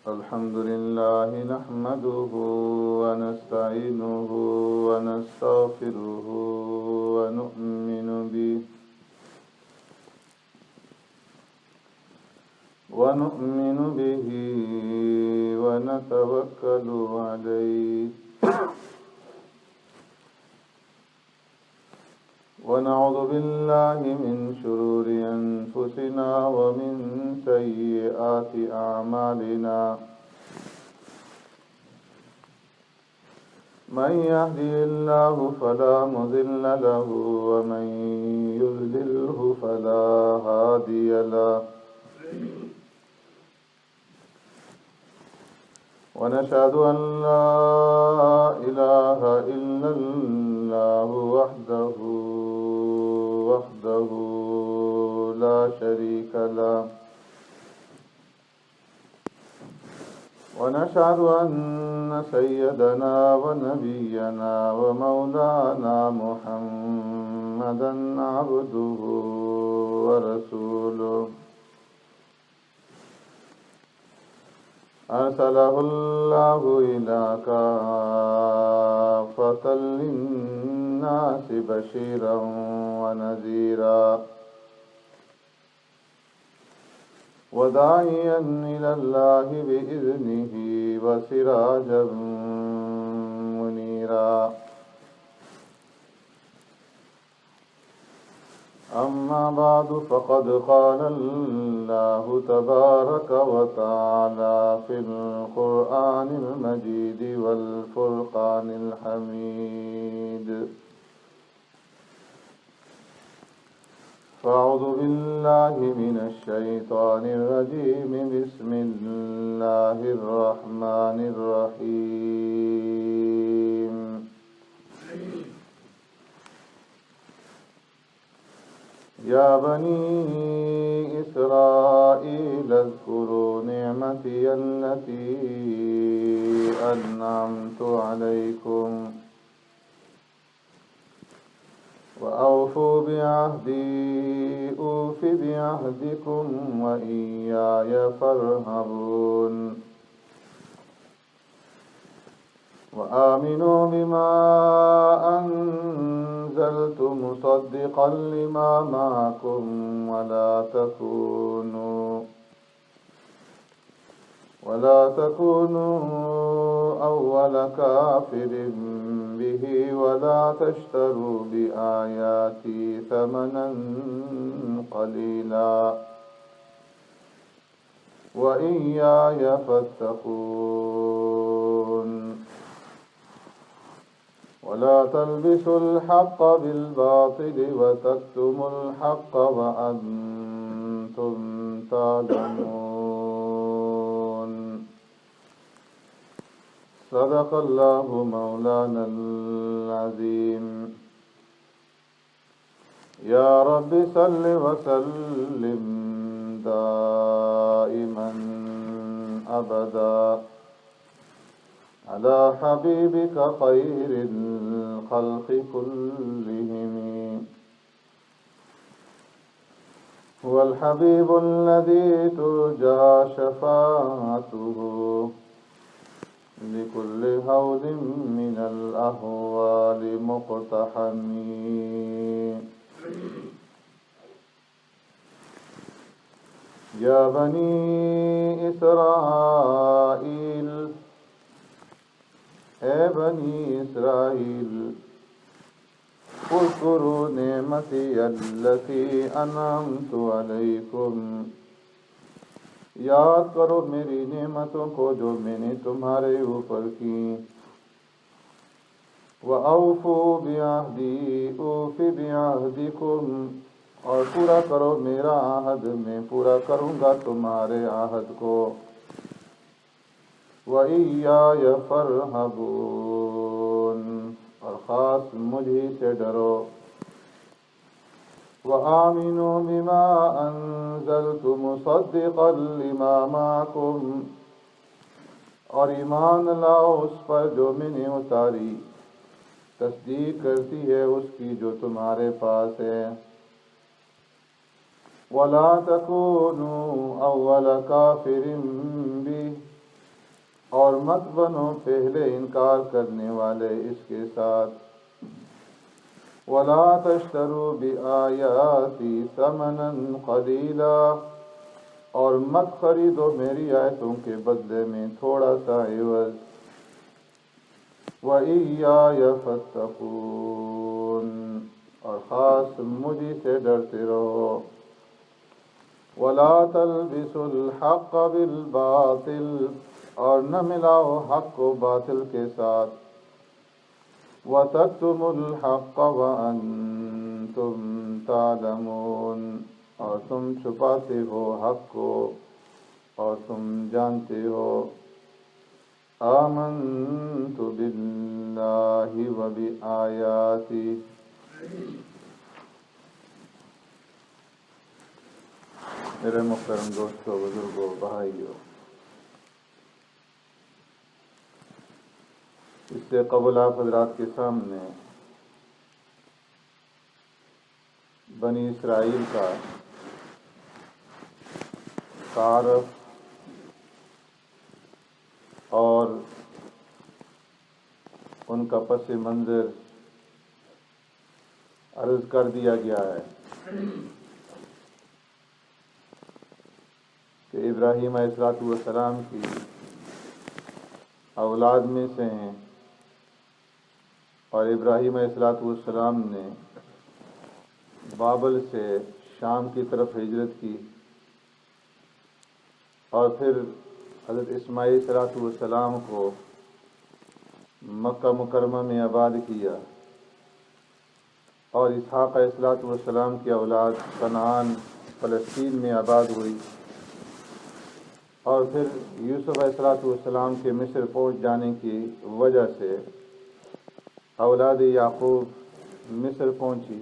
الحمد لله نحمده ونستعينه ونستغفره ونؤمن به ونتوكل عليه ونعوذ بالله من شرور أنفسنا ومن سيئات أعمالنا من يهدي الله فلا مضل له ومن يضلله فلا هادي له ونشهد أن لا إله إلا الله وحده لا شريك له ونشهد أن سيدنا ونبينا ومولانا محمدا عبده ورسوله أرسله الله إلى كافة للناس بشيرا ونذيرا وداعيا إلى الله بإذنه وسراجا منيرا أما بعد فقد قال الله تبارك وتعالى في القرآن المجيد والفرقان الحميد فأعوذ بالله من الشيطان الرجيم بسم الله الرحمن الرحيم يا بني إسرائيل اذكروا نعمتي التي أنعمت عليكم وأوفوا بعهدي أوف بعهدكم وإياي فارهبون وآمنوا بما أنزلت مصدقا لما معكم ولا تكونوا أول كافر به ولا تشتروا بآياتي ثمنا قليلا وإياي فاتقون ولا تلبسوا الحق بالباطل وتكتموا الحق وأنتم تعلمون صدق الله مولانا العظيم يا رب صل وسلم دائما أبدا على حبيبك خير الخلق كلهم هو الحبيب الذي ترجى شفاعته لكل هول من الأهوال مقتحم يا بني إسرائيل اے بنی اسرائیل اذکروا نعمتی التی انعمت علیکم یاد کرو میری نعمتوں کو جو میں نے تمہارے اوپر کی وَأَوْفُوا بِعَهْدِي أُوفِ بِعَهْدِكُمْ اور پورا کرو میرا عہد میں پورا کروں گا تمہارے عہد کو وَإِيَّايَ فَارْهَبُونَ اور خاص مجھے سے ڈرو وَآمِنُوا بِمَا أَنزَلْتُ مُصَدِّقًا لِمَا مَعَكُمْ اور ایمان لاؤ اس پر جو میں نے اتاری تصدیق کرتی ہے اس کی جو تمہارے پاس ہے ولا تکونوا اول کافر بھی، اور مت بنو پہلے انکار کرنے والے اس کے ساتھ. ولا تشتروا بآیاتی ثمنا قلیلا، اور مت خریدو میری آیتوں کے بدلے میں تھوڑا سا عوض. وَإِيَّايَ فَاتَّقُونِ، اور خاص مجھے سے ڈرتے رہو. وَلَا تَلْبِسُوا الْحَقَّ بِالْبَاطِلِ، اور نہ ملاؤ حق کو باطل کے ساتھ. وَتَكْتُمُوا الْحَقَّ وَأَنْتُمْ تَعْلَمُونَ، اور تم چھپاتے ہو حق کو اور تم جانتے ہو. آمنت باللہ وبآیاتہ، میرے محترم دوستوں، بزرگوں، بھائیوں، اس سے قبل آپ حضرات کے سامنے بنی اسرائیل کا تعارف اور ان کا پس منظر عرض کر دیا گیا ہے کہ ابراہیم علیہ السلام کی اولاد میں سے ہیں، اور ابراہیم علیہ السلام نے بابل سے شام کی طرف ہجرت کی، اور پھر حضرت اسماعیل صلاۃ والسلام کو مکہ مکرمہ میں آباد کیا، اور اسحاق علیہ السلام کی اولاد کنعان فلسطین میں آباد ہوئی، اور پھر یوسف علیہ السلام کے مصر پہنچ جانے کی وجہ سے اولاد یعقوب مصر پہنچی،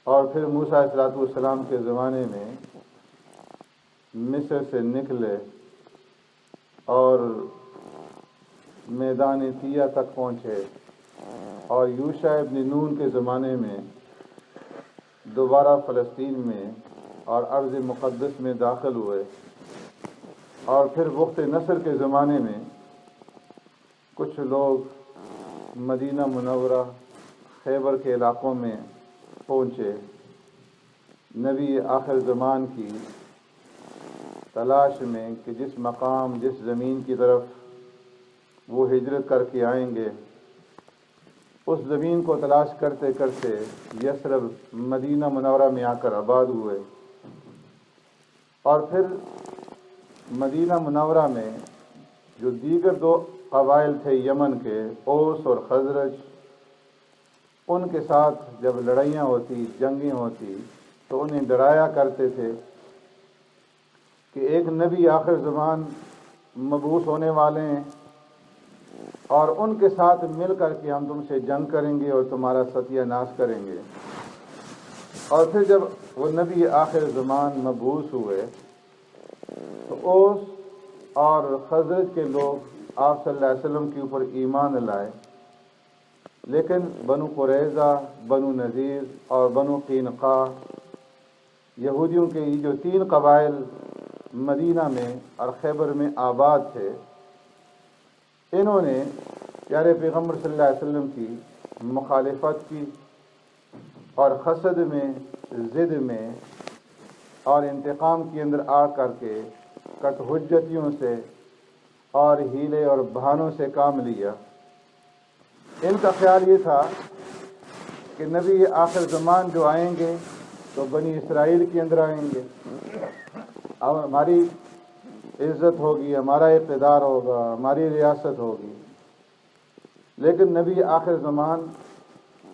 اور پھر موسیٰ علیہ السلام کے زمانے میں مصر سے نکلے اور میدان طیہ تک پہنچے، اور یوشع ابن نون کے زمانے میں دوبارہ فلسطین میں اور ارض مقدس میں داخل ہوئے، اور پھر وقت نصر کے زمانے میں کچھ لوگ مدینہ منورہ خیبر کے علاقوں میں پہنچے، نبی آخر زمان کی تلاش میں کہ جس مقام جس زمین کی طرف وہ ہجرت کر کے آئیں گے، اس زمین کو تلاش کرتے کرتے یثرب مدینہ منورہ میں آ کر آباد ہوئے. اور پھر مدینہ منورہ میں جو دیگر دو قبائل تھے یمن کے، اوس اور خزرج، ان کے ساتھ جب لڑائیاں ہوتی، جنگیں ہوتی، تو انہیں ڈرایا کرتے تھے کہ ایک نبی آخر زمان مبعوث ہونے والے ہیں، اور ان کے ساتھ مل کر کے ہم تم سے جنگ کریں گے اور تمہارا ستیہ ناش کریں گے. اور پھر جب وہ نبی آخر زمان مبعوث ہوئے تو اوس اور خزرج کے لوگ آپ صلی اللہ علیہ وسلم کے اوپر ایمان لائے، لیکن بنو قریظہ، بنو نذیر اور بنو قینقاع، یہودیوں کے یہ جو 3 قبائل مدینہ میں اور خیبر میں آباد تھے، انہوں نے پیارے پیغمبر صلی اللہ علیہ وسلم کی مخالفت کی، اور حسد میں، ضد میں اور انتقام کے اندر آ کر کے کٹ حجتیوں سے اور ہیلے اور بہانوں سے کام لیا. ان کا خیال یہ تھا کہ نبی آخر زمان جو آئیں گے تو بنی اسرائیل کے اندر آئیں گے، اور ہماری عزت ہوگی، ہمارا اقتدار ہوگا، ہماری ریاست ہوگی. لیکن نبی آخر زمان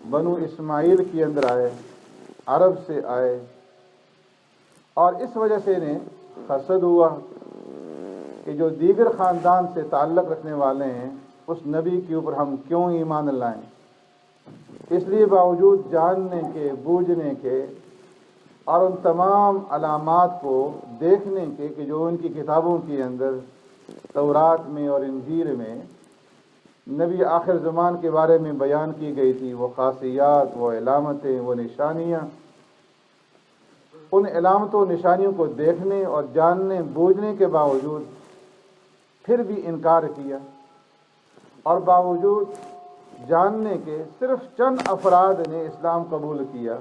بنو اسماعیل کے اندر آئے، عرب سے آئے، اور اس وجہ سے انہیں حسد ہوا کہ جو دیگر خاندان سے تعلق رکھنے والے ہیں اس نبی کے اوپر ہم کیوں ایمان لائیں. اس لیے باوجود جاننے کے، بوجھنے کے اور ان تمام علامات کو دیکھنے کے کہ جو ان کی کتابوں کے اندر تورات میں اور انجیل میں نبی آخر زمان کے بارے میں بیان کی گئی تھی، وہ خاصیات، وہ علامتیں، وہ نشانیاں، ان علامتوں نشانیوں کو دیکھنے اور جاننے بوجھنے کے باوجود پھر بھی انکار کیا، اور باوجود جاننے کے صرف چند افراد نے اسلام قبول کیا،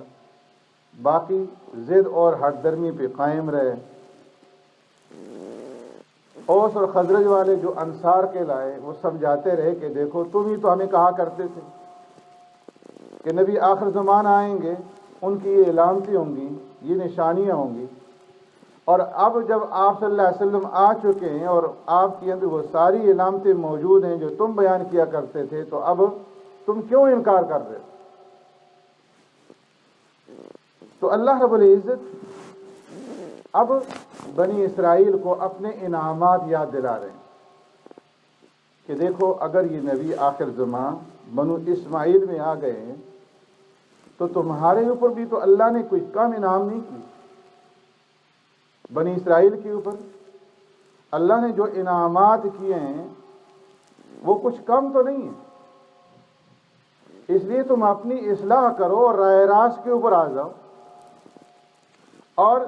باقی ضد اور ہٹ درمی پہ قائم رہے۔ اوس اور خزرج والے جو انصار کے لائے وہ سمجھاتے رہے کہ دیکھو تم ہی تو ہمیں کہا کرتے تھے کہ نبی آخر زمان آئیں گے، ان کی یہ علامتیں ہوں گی، یہ نشانیاں ہوں گی، اور اب جب آپ صلی اللہ علیہ وسلم آ چکے ہیں اور آپ کے اندر وہ ساری علامتیں موجود ہیں جو تم بیان کیا کرتے تھے، تو اب تم کیوں انکار کر رہے؟ تو اللہ رب العزت اب بنی اسرائیل کو اپنے انعامات یاد دلا رہے ہیں کہ دیکھو اگر یہ نبی آخر زمان بنو اسماعیل میں آ گئے ہیں تو تمہارے اوپر بھی تو اللہ نے کوئی کم انعام نہیں کی۔ بنی اسرائیل کے اوپر اللہ نے جو انعامات کیے ہیں وہ کچھ کم تو نہیں ہے، اس لیے تم اپنی اصلاح کرو اور راہ راست کے اوپر آ جاؤ، اور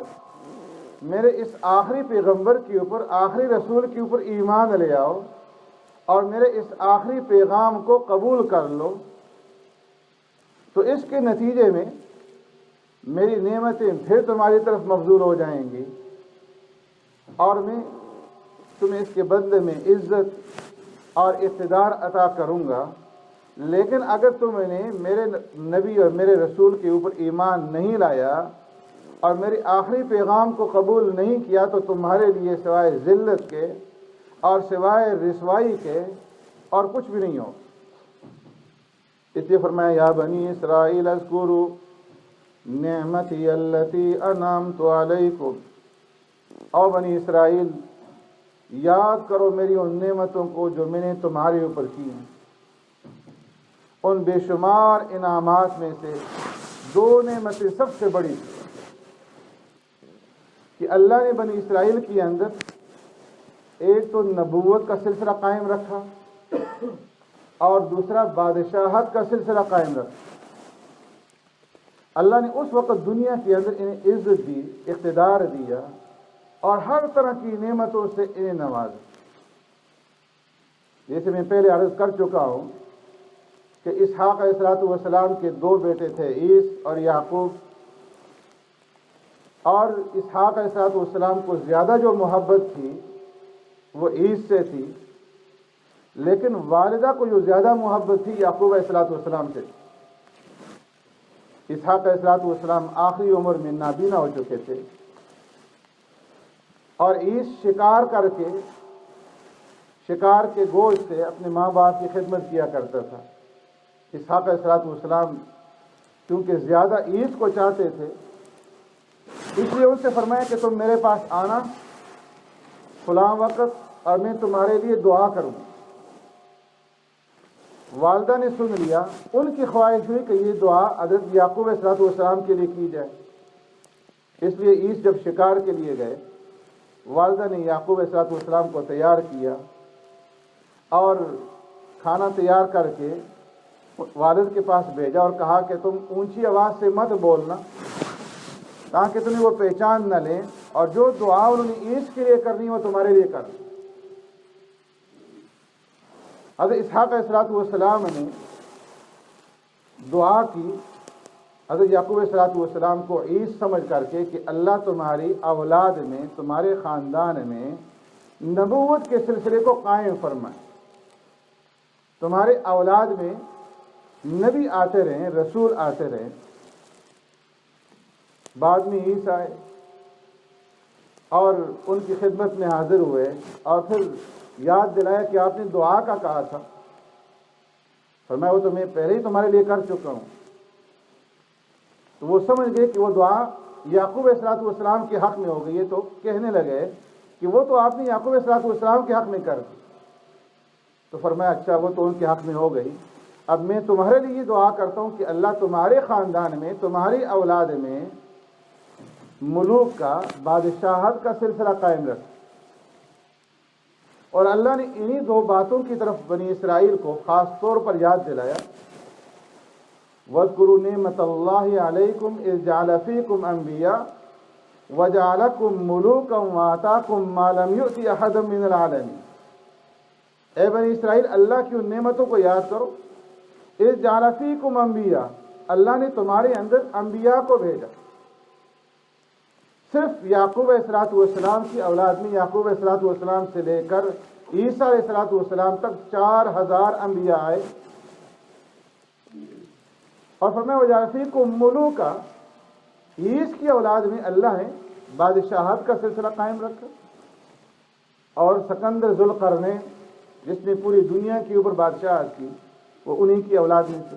میرے اس آخری پیغمبر کے اوپر، آخری رسول کے اوپر ایمان لے آؤ، اور میرے اس آخری پیغام کو قبول کر لو، تو اس کے نتیجے میں میری نعمتیں پھر تمہاری طرف مبذول ہو جائیں گی، اور میں تمہیں اس کے بدلے میں عزت اور اقتدار عطا کروں گا۔ لیکن اگر تم نے میرے نبی اور میرے رسول کے اوپر ایمان نہیں لایا اور میرے آخری پیغام کو قبول نہیں کیا، تو تمہارے لیے سوائے ذلت کے اور سوائے رسوائی کے اور کچھ بھی نہیں ہو۔ اس لیے فرمایا یا بنی اسرائیل اذکروا نعمتی التی انعمت علیکم، او بنی اسرائیل یاد کرو میری ان نعمتوں کو جو میں نے تمہارے اوپر کی ہیں۔ ان بے شمار انعامات میں سے دو نعمتیں سب سے بڑی تھی کہ اللہ نے بنی اسرائیل کے اندر ایک تو نبوت کا سلسلہ قائم رکھا، اور دوسرا بادشاہت کا سلسلہ قائم رکھا۔ اللہ نے اس وقت دنیا کے اندر انہیں عزت دی، اقتدار دیا، اور ہر طرح کی نعمتوں سے انہیں نوازا۔ جیسے میں پہلے عرض کر چکا ہوں کہ اسحاق علیہ السلام کے دو بیٹے تھے، عیس اور یعقوب، اور اسحاق علیہ السلام کو زیادہ جو محبت تھی وہ عیس سے تھی، لیکن والدہ کو جو زیادہ محبت تھی یعقوب علیہ السلام سے تھی۔ اسحاق علیہ السلام آخری عمر میں نابینا ہو چکے تھے، اور عیس شکار کے گوشت سے اپنے ماں باپ کی خدمت کیا کرتا تھا۔ اسحاق علیہ السلام کیونکہ زیادہ عیس کو چاہتے تھے، اس لیے ان سے فرمایا کہ تم میرے پاس آنا فلاں وقت اور میں تمہارے لیے دعا کروں۔ والدہ نے سن لیا، ان کی خواہش ہوئی کہ یہ دعا حضرت یعقوب علیہ السلام کے لیے کی جائے، اس لیے عیس جب شکار کے لیے گئے، والدہ نے یعقوب علیہ السلام کو تیار کیا اور کھانا تیار کر کے والد کے پاس بھیجا اور کہا کہ تم اونچی آواز سے مت بولنا تاکہ تمہیں وہ پہچان نہ لیں، اور جو دعا انہوں نے عیس کے لیے کرنی وہ تمہارے لیے کر دیں۔ حضرت اسحاق علیہ السلام نے دعا کی حضرت یعقوب علیہ السلام کو عیس سمجھ کر کے کہ اللہ تمہاری اولاد میں، تمہارے خاندان میں نبوت کے سلسلے کو قائم فرمائے، تمہارے اولاد میں نبی آتے رہیں، رسول آتے رہیں۔ بعد میں عیسی آئے اور ان کی خدمت میں حاضر ہوئے، اور پھر یاد دلایا کہ آپ نے دعا کا کہا تھا۔ فرمایا وہ تو میں پہلے ہی تمہارے لیے کر چکا ہوں۔ تو وہ سمجھ گئے کہ وہ دعا یعقوب علیہ السلام کے حق میں ہو گئی ہے، تو کہنے لگے کہ وہ تو آپ نے یعقوب علیہ السلام کے حق میں کر دی۔ تو فرمایا اچھا وہ تو ان کے حق میں ہو گئی، اب میں تمہارے لیے دعا کرتا ہوں کہ اللہ تمہارے خاندان میں، تمہاری اولاد میں ملوک کا، بادشاہت کا سلسلہ قائم رکھے۔ اور اللہ نے انہی دو باتوں کی طرف بنی اسرائیل کو خاص طور پر یاد دلایا، وَاذْكُرُوا نِعْمَتَ اللَّهِ عَلَيْكُمْ إِذْ جَعَلَ فِيكُمْ أَنْبِيَاءَ وَجَعَلَكُم مُلُوكًا وَآتَاكُم مَّا لَمْ يُؤْتِ أَحَدًا مِّنَ الْعَالَمِينَ۔ اے بنی اسرائیل، اللہ کی ان نعمتوں کو یاد کرو۔ اِذْ جَعَلَ فِيكُمْ أَنبِيَاءَ، اللہ نے تمہارے اندر انبیاء کو بھیجا۔ صرف یعقوب علیہ السلام کی اولاد میں یعقوب علیہ السلام سے لے کر عیسیٰ علیہ السلام تک 4000 انبیاء آئے، اور فرمایا وَجَعَلَ فِيكُم مُلُوكًا، عیسیٰ کی اولاد میں اللہ نے بادشاہت کا سلسلہ قائم رکھا، اور سکندر ذوالقرنین جس نے پوری دنیا کے اوپر بادشاہت کی، وہ انہی کی اولاد میں سے۔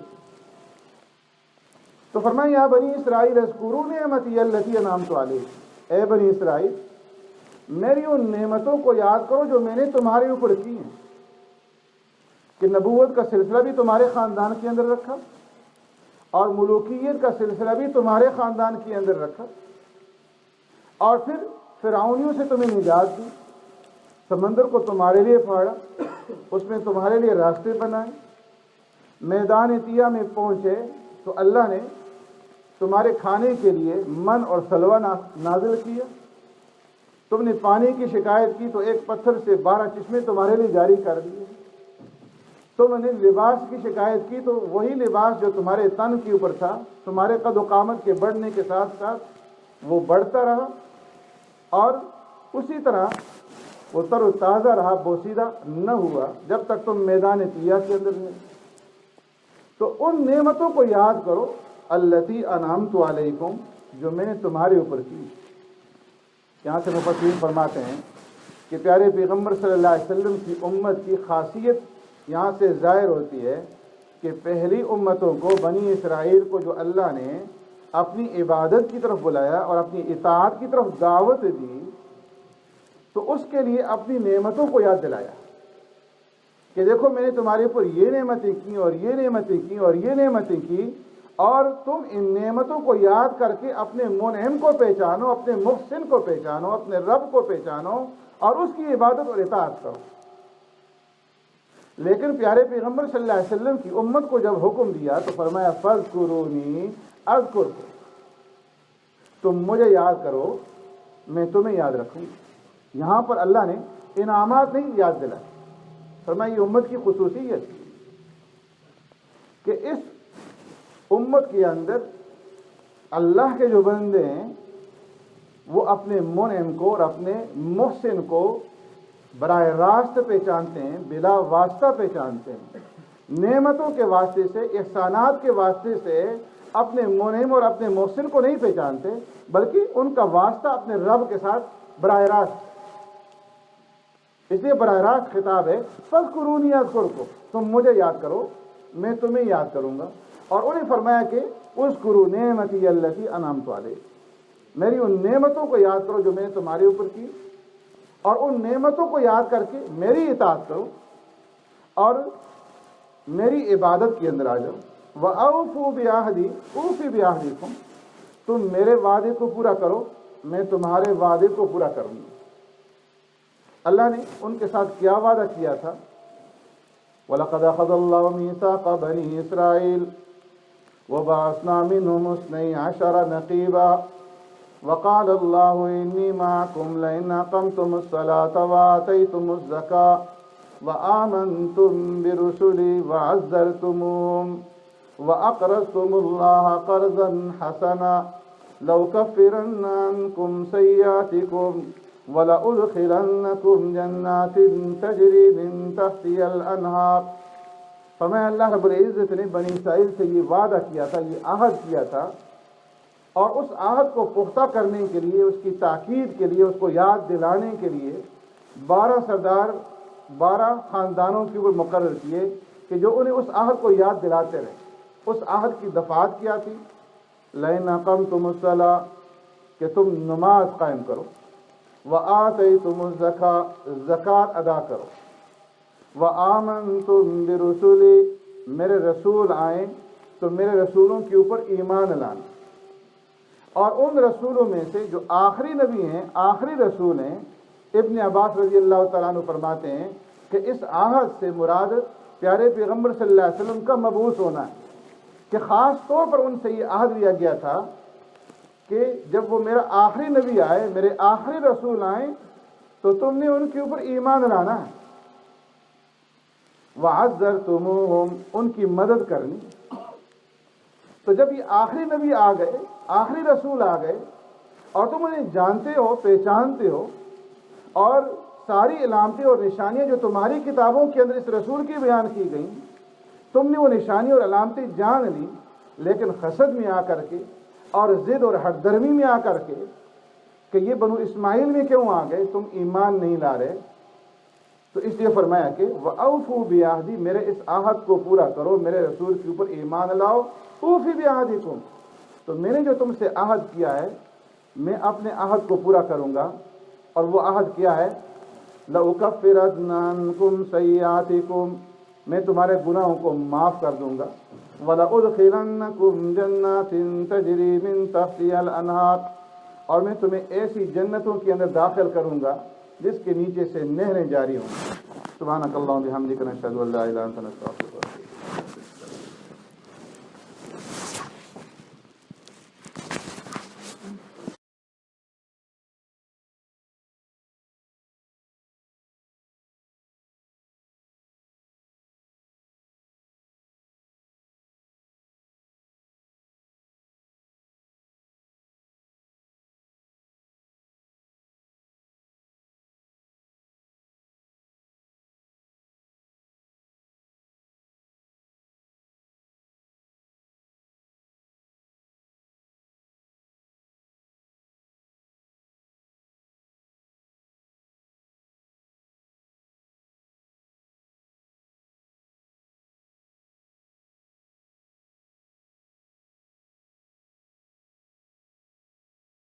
تو فرمایا یا بنی اسرائیل اذکروا نعمتی التی انعمت علیکم، اے بنی اسرائیل میری ان نعمتوں کو یاد کرو جو میں نے تمہارے اوپر کی ہیں، کہ نبوت کا سلسلہ بھی تمہارے خاندان کے اندر رکھا، اور ملوکیت کا سلسلہ بھی تمہارے خاندان کے اندر رکھا، اور پھر فرعونیوں سے تمہیں نجات دی، سمندر کو تمہارے لیے پھاڑا، اس میں تمہارے لیے راستے بنائے، میدان طیہ میں پہنچے تو اللہ نے تمہارے کھانے کے لیے من اور سلوہ نازل کیا، تم نے پانی کی شکایت کی تو ایک پتھر سے 12 چشمے تمہارے لیے جاری کر دیے، تم نے لباس کی شکایت کی تو وہی لباس جو تمہارے تن کے اوپر تھا تمہارے قد و قامت کے بڑھنے کے ساتھ ساتھ وہ بڑھتا رہا، اور اسی طرح وہ تر و تازہ رہا، بوسیدہ نہ ہوا جب تک تم میدان طیہ کے اندر نہیں۔ تو ان نعمتوں کو یاد کرو التی انعمت علیکم، جو میں نے تمہارے اوپر کی۔ یہاں سے مفسرین فرماتے ہیں کہ پیارے پیغمبر صلی اللہ علیہ وسلم کی امت کی خاصیت یہاں سے ظاہر ہوتی ہے کہ پہلی امتوں کو، بنی اسرائیل کو جو اللہ نے اپنی عبادت کی طرف بلایا اور اپنی اطاعت کی طرف دعوت دی، تو اس کے لیے اپنی نعمتوں کو یاد دلایا کہ دیکھو میں نے تمہارے اوپر یہ نعمتیں کی اور یہ نعمتیں کی اور یہ نعمتیں کی، اور تم ان نعمتوں کو یاد کر کے اپنے منعم کو پہچانو، اپنے محسن کو پہچانو، اپنے رب کو پہچانو اور اس کی عبادت اور اطاعت کرو۔ لیکن پیارے پیغمبر صلی اللہ علیہ وسلم کی امت کو جب حکم دیا تو فرمایا فاذکرونی اذکرکم، تم مجھے یاد کرو میں تمہیں یاد رکھوں۔ یہاں پر اللہ نے انعامات نہیں یاد دلائے، فرمایا یہ امت کی خصوصیت کہ اس امت کے اندر اللہ کے جو بندے ہیں وہ اپنے منعم کو اور اپنے محسن کو براہ راست پہچانتے ہیں، بلا واسطہ پہچانتے ہیں، نعمتوں کے واسطے سے، احسانات کے واسطے سے اپنے منعم اور اپنے محسن کو نہیں پہچانتے، بلکہ ان کا واسطہ اپنے رب کے ساتھ براہ راست۔ اس لیے براہ راست خطاب ہے فاذکرونی اذکرکم، تم مجھے یاد کرو میں تمہیں یاد کروں گا۔ اور انہیں فرمایا کہ اذکروا نعمتی التی انعمت علیکم، میری ان نعمتوں کو یاد کرو جو میں نے تمہارے اوپر کی، اور ان نعمتوں کو یاد کر کے میری اطاعت کرو اور میری عبادت کے اندر آ جاؤ۔ وَأَوْفُوا بِعَهْدِي أُوفِ بِعَهْدِكُمْ، تم میرے وعدے کو پورا کرو میں تمہارے وعدے کو پورا کروں گا۔ اللہ نے ان کے ساتھ کیا وعدہ کیا تھا؟ وَلَقَدْ أَخَذَ اللَّهُ مِيثَاقَ بَنِي إِسْرَائِيلَ وَبَعَثْنَا مِنْهُمُ 12 نَقِيبًا وَقَالَ اللَّهُ إِنِّي مَعَكُمْ لَئِنْ أَقَمْتُمُ الصَّلَاةَ وَآتَيْتُمُ الزَّكَاةَ وَآمَنْتُمْ بِرُسُلِي وَعَزَّرْتُمُوهُمْ وَأَقْرَضْتُمُ اللَّهَ قَرْضًا حَسَنًا لَأُكَفِّرَنَّ عَنْكُمْ سَيِّئَاتِكُمْ وَلَأُدْخِلَنَّكُمْ جَنَّاتٍ تَجْرِي مِنْ تَحْتِهَا الْأَنْهَارُ۔ فرمایا اللہ رب العزت نے بنی اسرائیل سے یہ وعدہ کیا تھا، یہ عہد کیا تھا، اور اس عہد کو پختہ کرنے کے لیے، اس کی تاکید کے لیے، اس کو یاد دلانے کے لیے 12 سردار 12 خاندانوں کے اوپر مقرر کیے کہ جو انہیں اس عہد کو یاد دلاتے رہے۔ اس عہد کی دفعات کیا تھی؟ لَئِنْ أَقَمْتُمُ الصَّلَاةَ، کہ تم نماز قائم کرو، وَآتَيْتُمُ الزَّكَاةَ، زکوٰۃ ادا کرو، وَآمَنْتُمْ بِرُسُلِي، میرے رسول آئیں تو میرے رسولوں کے اوپر ایمان لانا، اور ان رسولوں میں سے جو آخری نبی ہیں، آخری رسول ہیں۔ ابن عباس رضی اللہ تعالیٰ عنہ فرماتے ہیں کہ اس عہد سے مراد پیارے پیغمبر صلی اللہ علیہ وسلم کا مبعوث ہونا ہے، کہ خاص طور پر ان سے یہ عہد لیا گیا تھا کہ جب وہ میرا آخری نبی آئے، میرے آخری رسول آئیں، تو تم نے ان کے اوپر ایمان لانا ہے، وَعَزَّرْتُمُوهُمْ، ان کی مدد کرنی۔ تو جب یہ آخری نبی آ گئے، آخری رسول آ گئے، اور تم انہیں جانتے ہو، پہچانتے ہو، اور ساری علامتیں اور نشانیاں جو تمہاری کتابوں کے اندر اس رسول کی بیان کی گئیں، تم نے وہ نشانی اور علامتیں جان لی، لیکن حسد میں آ کر کے اور ضد اور ہٹ درمی میں آ کر کے کہ یہ بنو اسماعیل میں کیوں آ گئے، تم ایمان نہیں لا رہے، تو اس لیے فرمایا کہ وَأَوْفُوا بِعَهْدِي، میرے اس عہد کو پورا کرو، میرے رسول کے اوپر ایمان لاؤ۔ أُوفِ بِعَهْدِكُمْ، تو میں نے جو تم سے عہد کیا ہے میں اپنے عہد کو پورا کروں گا، اور وہ عہد کیا ہے؟ لَأُكَفِّرَنَّ عَنْكُمْ سَيِّئَاتِكُمْ، میں تمہارے گناہوں کو معاف کر دوں گا، وَلَأُدْخِلَنَّكُمْ جَنَّاتٍ تَجْرِي مِن تَحْتِهَا الْأَنْهَارُ، اور میں تمہیں ایسی جنتوں کے اندر داخل کروں گا جس کے نیچے سے نہریں جاری ہوں۔ سبحانک اللہم بحمدک، نشہد ان لا الہ الا انت، نستغفرک۔